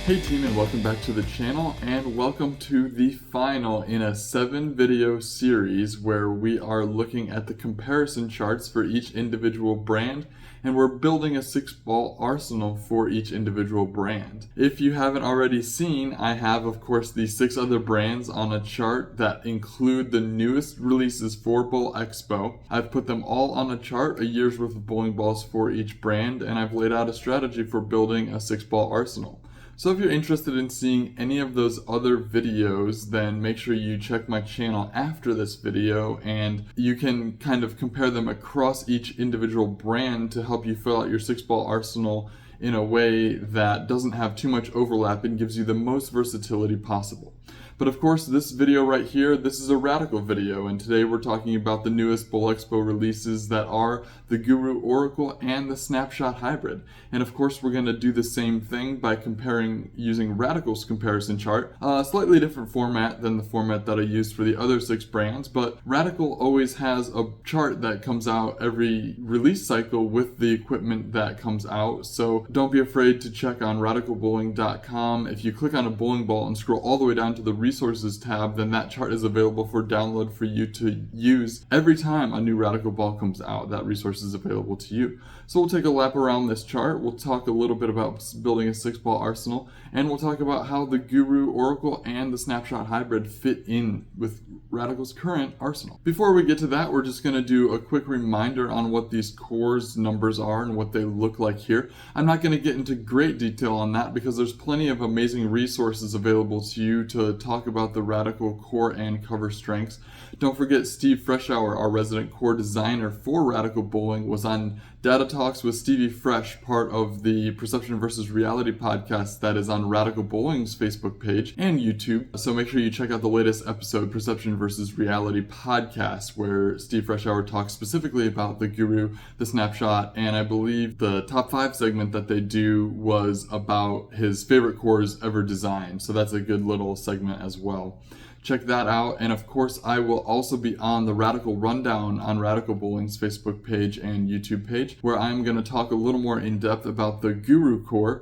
Hey team, and welcome back to the channel, and welcome to the final in a 7-video series where we are looking at the comparison charts for each individual brand, and we're building a 6-ball arsenal for each individual brand. If you haven't already seen, I have of course the 6 other brands on a chart that include the newest releases for Bowl Expo. I've put them all on a chart, a year's worth of bowling balls for each brand, and I've laid out a strategy for building a 6-ball arsenal. So if you're interested in seeing any of those other videos, then make sure you check my channel after this video, and you can kind of compare them across each individual brand to help you fill out your 6-ball arsenal in a way that doesn't have too much overlap and gives you the most versatility possible. But of course, this video right here, this is a Radical video, and today we're talking about the newest Bowl Expo releases that are the Guru Oracle and the Snapshot Hybrid. And of course, we're going to do the same thing by comparing using Radical's comparison chart, a slightly different format than the format that I used for the other 6 brands, but Radical always has a chart that comes out every release cycle with the equipment that comes out, so don't be afraid to check on radicalbowling.com. If you click on a bowling ball and scroll all the way down to the Resources tab, then that chart is available for download for you to use every time a new Radical ball comes out. That resource is available to you. So we'll take a lap around this chart, we'll talk a little bit about building a 6-ball arsenal, and we'll talk about how the Guru Oracle and the Snapshot Hybrid fit in with Radical's current arsenal. Before we get to that, we're just going to do a quick reminder on what these cores numbers are and what they look like here. I'm not going to get into great detail on that because there's plenty of amazing resources available to you to talk about the Radical core and cover strengths. Don't forget Steve Freshour, our resident core designer for Radical Bowling, was on Data Talks with Stevie Fresh, part of the Perception versus Reality podcast that is on Radical Bowling's Facebook page and YouTube. So make sure you check out the latest episode, Perception versus Reality podcast, where Steve Freshour talks specifically about the Guru, the Snapshot, and I believe the top 5 segment that they do was about his favorite cores ever designed. So that's a good little segment as well. Check that out, and of course I will also be on the Radical Rundown on Radical Bowling's Facebook page and YouTube page, where I'm going to talk a little more in depth about the Guru core,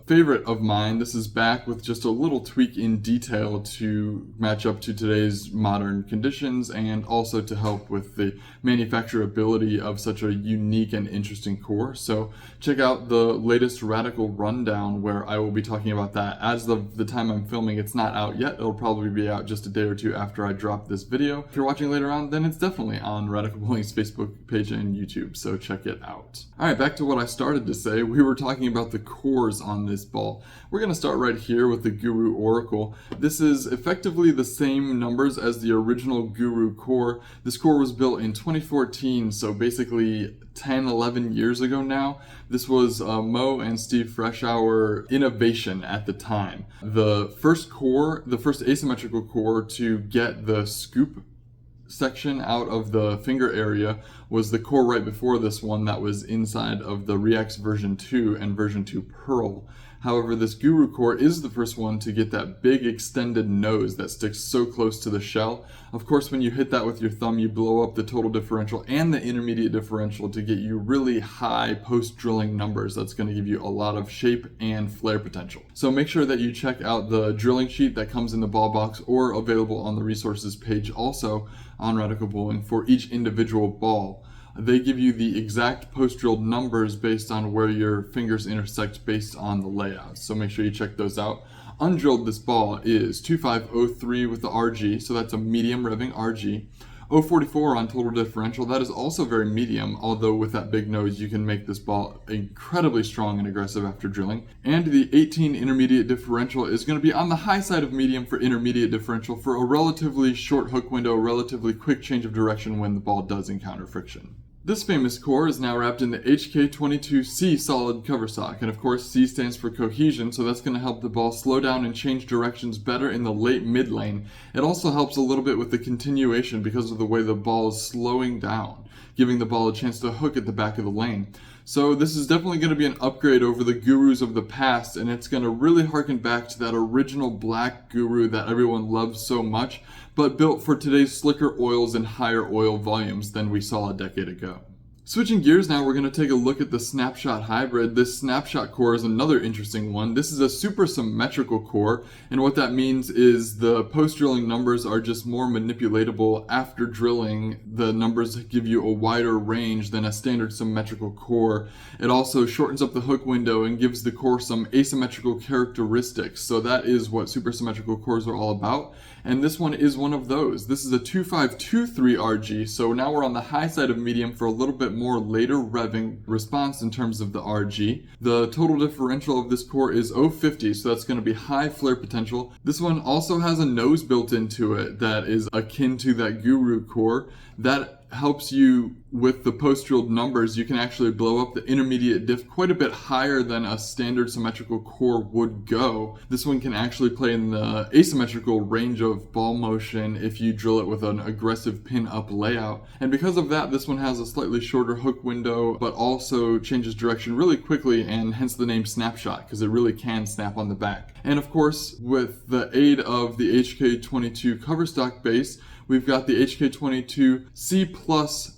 favorite of mine. This is back with just a little tweak in detail to match up to today's modern conditions and also to help with the manufacturability of such a unique and interesting core. So check out the latest Radical Rundown where I will be talking about that. As of the time I'm filming, it's not out yet. It'll probably be out just a day or two after I drop this video. If you're watching later on, then it's definitely on Radical Bowling's Facebook page and YouTube, so check it out. Alright, back to what I started to say. We were talking about the cores on this ball. We're going to start right here with the Guru Oracle. This is effectively the same numbers as the original Guru core. This core was built in 2014, so basically 10-11 years ago now. This was Mo and Steve Freshour innovation at the time. The first asymmetrical core to get the scoop section out of the finger area was the core right before this one that was inside of the Rex version 2 and version 2 Pearl. However, this Guru core is the first one to get that big extended nose that sticks so close to the shell. Of course, when you hit that with your thumb, you blow up the total differential and the intermediate differential to get you really high post-drilling numbers. That's going to give you a lot of shape and flare potential. So make sure that you check out the drilling sheet that comes in the ball box or available on the resources page also on Radical Bowling for each individual ball. They give you the exact post-drilled numbers based on where your fingers intersect based on the layout. So make sure you check those out. Undrilled, this ball is 2503 with the RG, so that's a medium revving RG. 044 on total differential, that is also very medium, although with that big nose you can make this ball incredibly strong and aggressive after drilling. And the 18 intermediate differential is going to be on the high side of medium for intermediate differential for a relatively short hook window, relatively quick change of direction when the ball does encounter friction. This famous core is now wrapped in the HK22C solid cover stock, and of course C stands for cohesion, so that's going to help the ball slow down and change directions better in the late mid lane. It also helps a little bit with the continuation because of the way the ball is slowing down, giving the ball a chance to hook at the back of the lane. So this is definitely going to be an upgrade over the Gurus of the past, and it's going to really harken back to that original black Guru that everyone loves so much, but built for today's slicker oils and higher oil volumes than we saw a decade ago. Switching gears now, we're going to take a look at the Snapshot Hybrid. This Snapshot core is another interesting one. This is a super symmetrical core, and what that means is the post-drilling numbers are just more manipulatable after drilling. The numbers give you a wider range than a standard symmetrical core. It also shortens up the hook window and gives the core some asymmetrical characteristics. So that is what super symmetrical cores are all about, and this one is one of those. This is a 2523 RG, so now we're on the high side of medium for a little bit more later revving response in terms of the RG. The total differential of this core is 050, so that's going to be high flare potential. This one also has a nose built into it that is akin to that Guru core. That helps you with the post-drilled numbers. You can actually blow up the intermediate diff quite a bit higher than a standard symmetrical core would go. This one can actually play in the asymmetrical range of ball motion if you drill it with an aggressive pin-up layout. And because of that, this one has a slightly shorter hook window, but also changes direction really quickly, and hence the name Snapshot, because it really can snap on the back. And of course, with the aid of the HK22 cover stock base, we've got the HK22 C+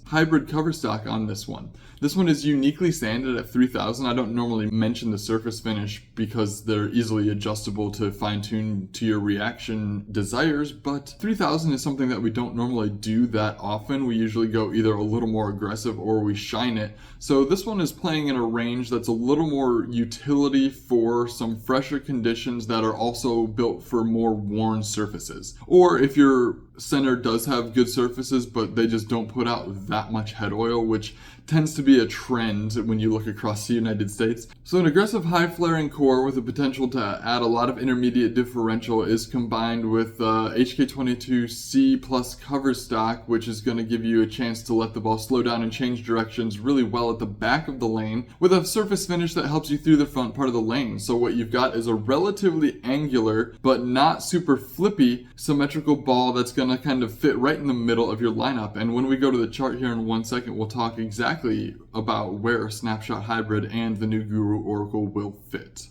hybrid cover stock on this one. This one is uniquely sanded at 3000. I don't normally mention the surface finish because they're easily adjustable to fine-tune to your reaction desires, but 3000 is something that we don't normally do that often. We usually go either a little more aggressive or we shine it. So this one is playing in a range that's a little more utility for some fresher conditions that are also built for more worn surfaces. Or if your center does have good surfaces, but they just don't put out that much head oil, which tends to be a trend when you look across the United States. So an aggressive high flaring core with the potential to add a lot of intermediate differential is combined with HK22 C+ cover stock, which is going to give you a chance to let the ball slow down and change directions really well at the back of the lane, with a surface finish that helps you through the front part of the lane. So what you've got is a relatively angular but not super flippy symmetrical ball that's going to kind of fit right in the middle of your lineup. And when we go to the chart here in 1 second, we'll talk exactly about where Snapshot Hybrid and the new Guru Oracle will fit.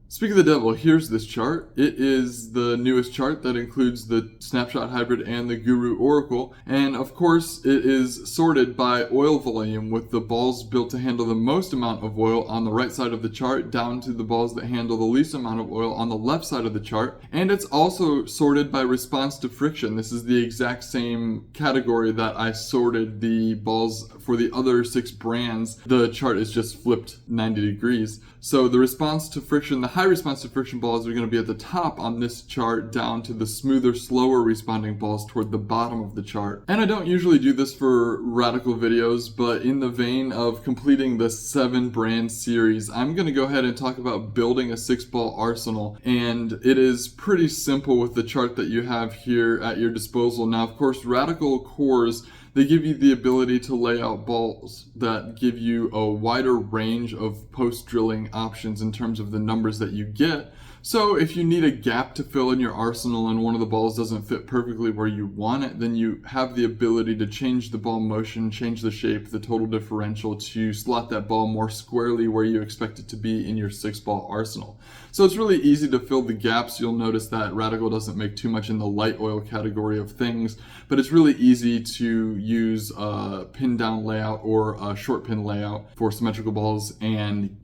Speak of the devil, here's this chart. It is the newest chart that includes the Snapshot Hybrid and the Guru Oracle, and of course it is sorted by oil volume, with the balls built to handle the most amount of oil on the right side of the chart down to the balls that handle the least amount of oil on the left side of the chart. And it's also sorted by response to friction. This is the exact same category that I sorted the balls for the other 6 brands. The chart is just flipped 90 degrees. So the response to friction, the high response to friction balls are going to be at the top on this chart, down to the smoother, slower responding balls toward the bottom of the chart. And I don't usually do this for radical videos, but in the vein of completing the 7 brand series, I'm going to go ahead and talk about building a 6-ball arsenal. And it is pretty simple with the chart that you have here at your disposal. Now, of course, radical cores, they give you the ability to lay out balls that give you a wider range of post-drilling options in terms of the numbers that you get. So if you need a gap to fill in your arsenal and one of the balls doesn't fit perfectly where you want it, then you have the ability to change the ball motion, change the shape, the total differential to slot that ball more squarely where you expect it to be in your 6-ball arsenal. So it's really easy to fill the gaps. You'll notice that Radical doesn't make too much in the light oil category of things, but it's really easy to use a pin down layout or a short pin layout for symmetrical balls and,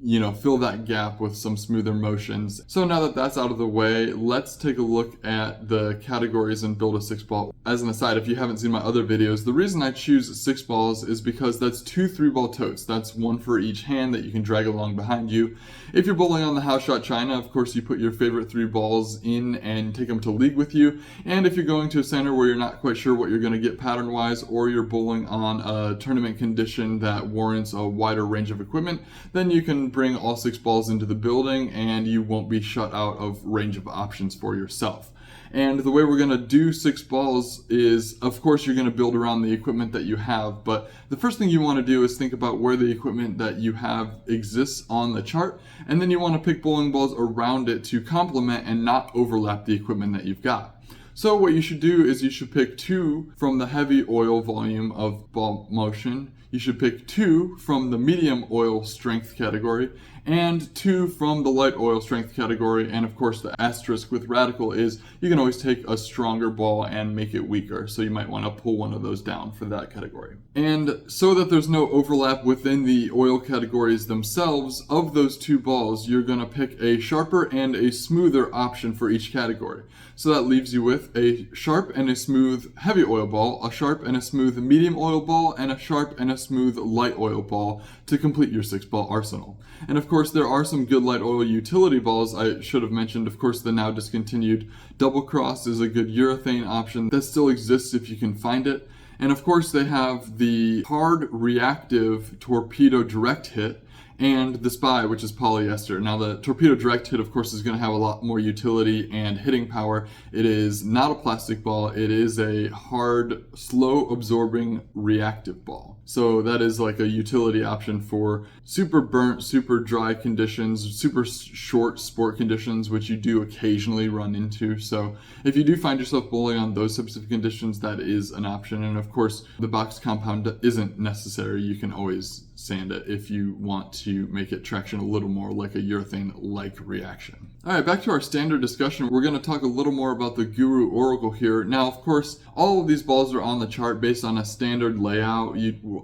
fill that gap with some smoother motions. So now that that's out of the way, let's take a look at the categories and build a 6-ball. As an aside, if you haven't seen my other videos, the reason I choose 6 balls is because that's 2 3-ball totes. That's one for each hand that you can drag along behind you. If you're bowling on the house shot China, of course you put your favorite 3 balls in and take them to league with you. And if you're going to a center where you're not quite sure what you're going to get pattern wise, or you're bowling on a tournament condition that warrants a wider range of equipment, then you can bring all 6 balls into the building and you won't be shut out of range of options for yourself. And the way we're going to do 6 balls is, of course, you're going to build around the equipment that you have, but the first thing you want to do is think about where the equipment that you have exists on the chart, and then you want to pick bowling balls around it to complement and not overlap the equipment that you've got. So what you should do is you should pick 2 from the heavy oil volume of ball motion. You should pick 2 from the medium oil strength category and 2 from the light oil strength category. And of course, the asterisk with radical is you can always take a stronger ball and make it weaker. So you might want to pull one of those down for that category. And so that there's no overlap within the oil categories themselves, of those 2 balls, you're going to pick a sharper and a smoother option for each category. So that leaves you with a sharp and a smooth heavy oil ball, a sharp and a smooth medium oil ball, and a sharp and a smooth light oil ball to complete your 6-ball arsenal. And of course, there are some good light oil utility balls. I should have mentioned, of course, the now discontinued Double Cross is a good urethane option that still exists if you can find it. And of course, they have the hard reactive torpedo direct hit and the SPY, which is polyester. Now, the torpedo direct hit, of course, is going to have a lot more utility and hitting power. It is not a plastic ball. It is a hard, slow absorbing reactive ball. So that is like a utility option for super burnt, super dry conditions, super short sport conditions, which you do occasionally run into. So if you do find yourself bowling on those types of conditions, that is an option. And of course, the box compound isn't necessary. You can always sand it if you want to make it traction a little more like a urethane-like reaction. All right, back to our standard discussion. We're going to talk a little more about the Guru Oracle here. Now, of course, all of these balls are on the chart based on a standard layout.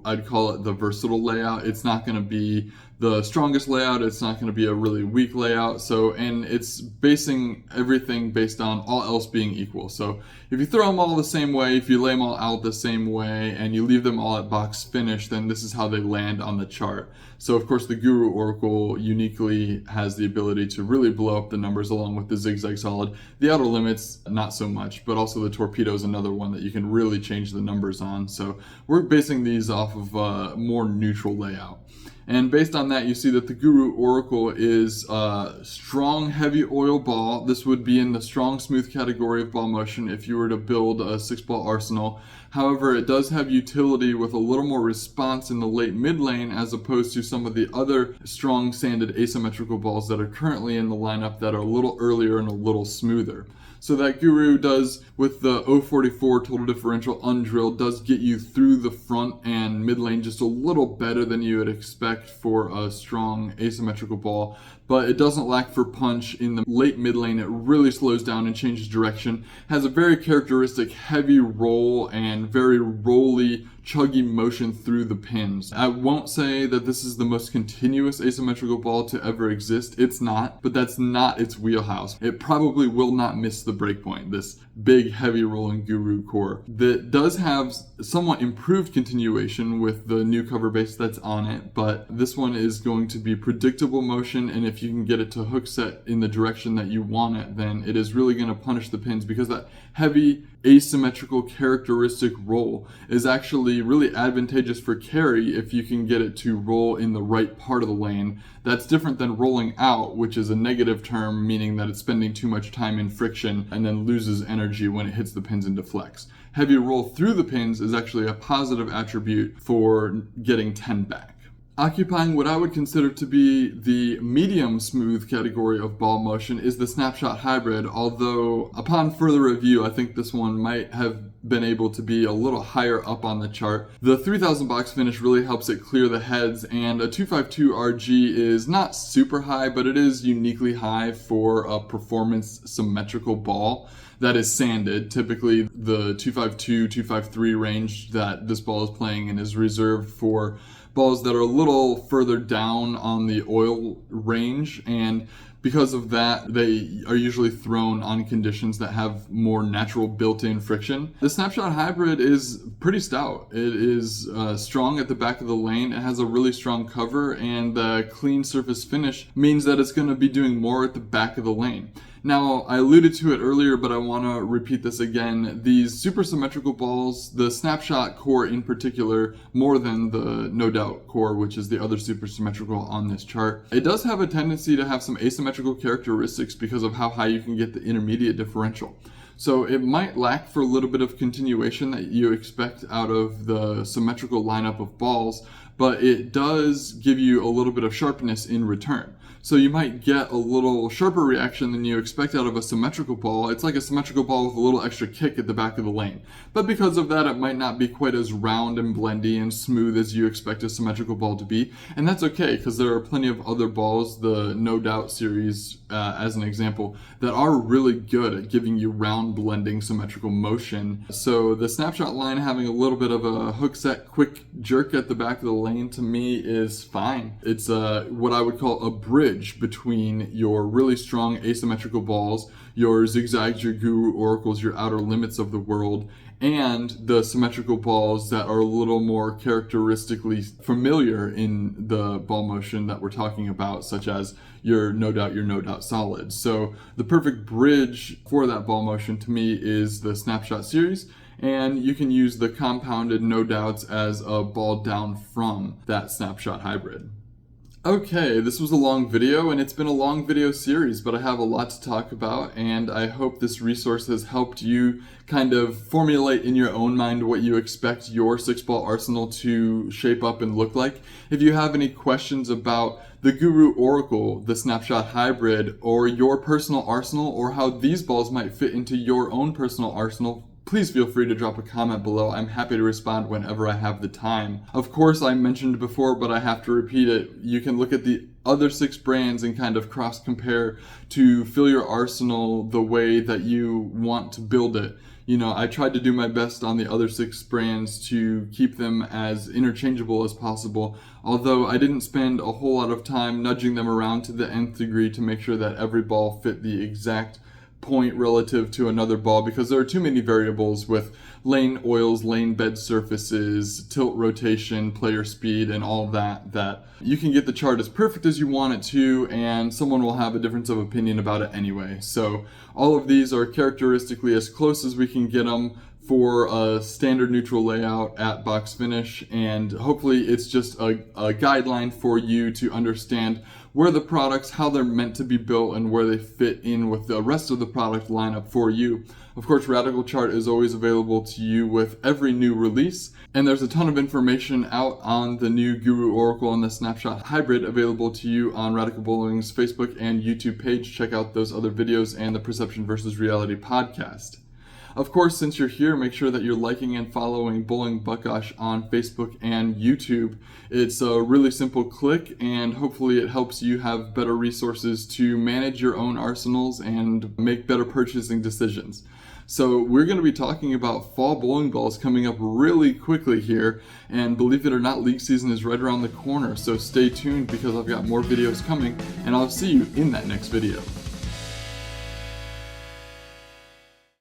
I'd call it the versatile layout. It's not going to be the strongest layout. It's not going to be a really weak layout. And it's basing everything based on all else being equal. So if you throw them all the same way, if you lay them all out the same way, and you leave them all at box finish, then this is how they land on the chart. So of course, the Guru Oracle uniquely has the ability to really blow up the numbers along with the zigzag solid. The outer limits, not so much, but also the torpedo is another one that you can really change the numbers on. So we're basing these off of a more neutral layout. And based on that, you see that the Guru Oracle is a strong, heavy oil ball. This would be in the strong, smooth category of ball motion if you were to build a 6-ball arsenal. However, it does have utility with a little more response in the late mid lane as opposed to some of the other strong, sanded, asymmetrical balls that are currently in the lineup that are a little earlier and a little smoother. So that Guru does, with the 044 total differential undrilled, does get you through the front and mid lane just a little better than you would expect for a strong asymmetrical ball. But it doesn't lack for punch in the late mid lane. It really slows down and changes direction. Has a very characteristic heavy roll and very rolly, chuggy motion through the pins. I won't say that this is the most continuous asymmetrical ball to ever exist. It's not, but that's not its wheelhouse. It probably will not miss the breakpoint, this big, heavy rolling Guru core. That does have somewhat improved continuation with the new cover base that's on it, but this one is going to be predictable motion, and if you can get it to hook set in the direction that you want it, then it is really going to punish the pins, because that heavy asymmetrical characteristic roll is actually really advantageous for carry if you can get it to roll in the right part of the lane. That's different than rolling out, which is a negative term, meaning that it's spending too much time in friction and then loses energy when it hits the pins and deflects. Heavy roll through the pins is actually a positive attribute for getting 10 back. Occupying what I would consider to be the medium smooth category of ball motion is the Snapshot Hybrid, although upon further review, I think this one might have been able to be a little higher up on the chart. The 3000 box finish really helps it clear the heads, and a 252 RG is not super high, but it is uniquely high for a performance symmetrical ball that is sanded. Typically the 252, 253 range that this ball is playing in is reserved for balls that are a little further down on the oil range, and because of that, they are usually thrown on conditions that have more natural built-in friction. The Snapshot Hybrid is pretty stout. It is strong at the back of the lane. It has a really strong cover, and the clean surface finish means that it's going to be doing more at the back of the lane. Now, I alluded to it earlier, but I want to repeat this again. These super symmetrical balls, the Snapshot core in particular, more than the No Doubt core, which is the other super symmetrical on this chart, it does have a tendency to have some asymmetrical characteristics because of how high you can get the intermediate differential. So it might lack for a little bit of continuation that you expect out of the symmetrical lineup of balls, but it does give you a little bit of sharpness in return. So you might get a little sharper reaction than you expect out of a symmetrical ball. It's like a symmetrical ball with a little extra kick at the back of the lane. But because of that, it might not be quite as round and blendy and smooth as you expect a symmetrical ball to be. And that's okay, because there are plenty of other balls, the No Doubt series as an example, that are really good at giving you round blending symmetrical motion. So the Snapshot line having a little bit of a hook set quick jerk at the back of the lane to me is fine. It's what I would call a bridge between your really strong asymmetrical balls, your zigzags, your guru oracles, your outer limits of the world, and the symmetrical balls that are a little more characteristically familiar in the ball motion that we're talking about, such as your No Doubt solids. So the perfect bridge for that ball motion to me is the Snapshot series, and you can use the compounded No Doubts as a ball down from that Snapshot hybrid. Okay, this was a long video, and it's been a long video series, but I have a lot to talk about, and I hope this resource has helped you kind of formulate in your own mind what you expect your 6-ball arsenal to shape up and look like. If you have any questions about the Guru Oracle, the Snapshot Hybrid, or your personal arsenal, or how these balls might fit into your own personal arsenal, please feel free to drop a comment below. I'm happy to respond whenever I have the time. Of course, I mentioned before, but I have to repeat it. You can look at the other 6 brands and kind of cross-compare to fill your arsenal the way that you want to build it. You know, I tried to do my best on the other 6 brands to keep them as interchangeable as possible, although I didn't spend a whole lot of time nudging them around to the nth degree to make sure that every ball fit the exact point relative to another ball, because there are too many variables with lane oils, lane bed surfaces, tilt rotation, player speed, and all that you can get the chart as perfect as you want it to, and someone will have a difference of opinion about it anyway. So all of these are characteristically as close as we can get them for a standard neutral layout at box finish, and hopefully it's just a guideline for you to understand where the products, how they're meant to be built, and where they fit in with the rest of the product lineup for you. Of course, Radical Chart is always available to you with every new release, and there's a ton of information out on the new Guru Oracle and the Snapshot Hybrid available to you on Radical Bowling's Facebook and YouTube page. Check out those other videos and the Perception versus Reality podcast. Of course, since you're here, make sure that you're liking and following Bowling Buckosh on Facebook and YouTube. It's a really simple click, and hopefully it helps you have better resources to manage your own arsenals and make better purchasing decisions. So we're going to be talking about fall bowling balls coming up really quickly here, and believe it or not, league season is right around the corner, so stay tuned because I've got more videos coming, and I'll see you in that next video.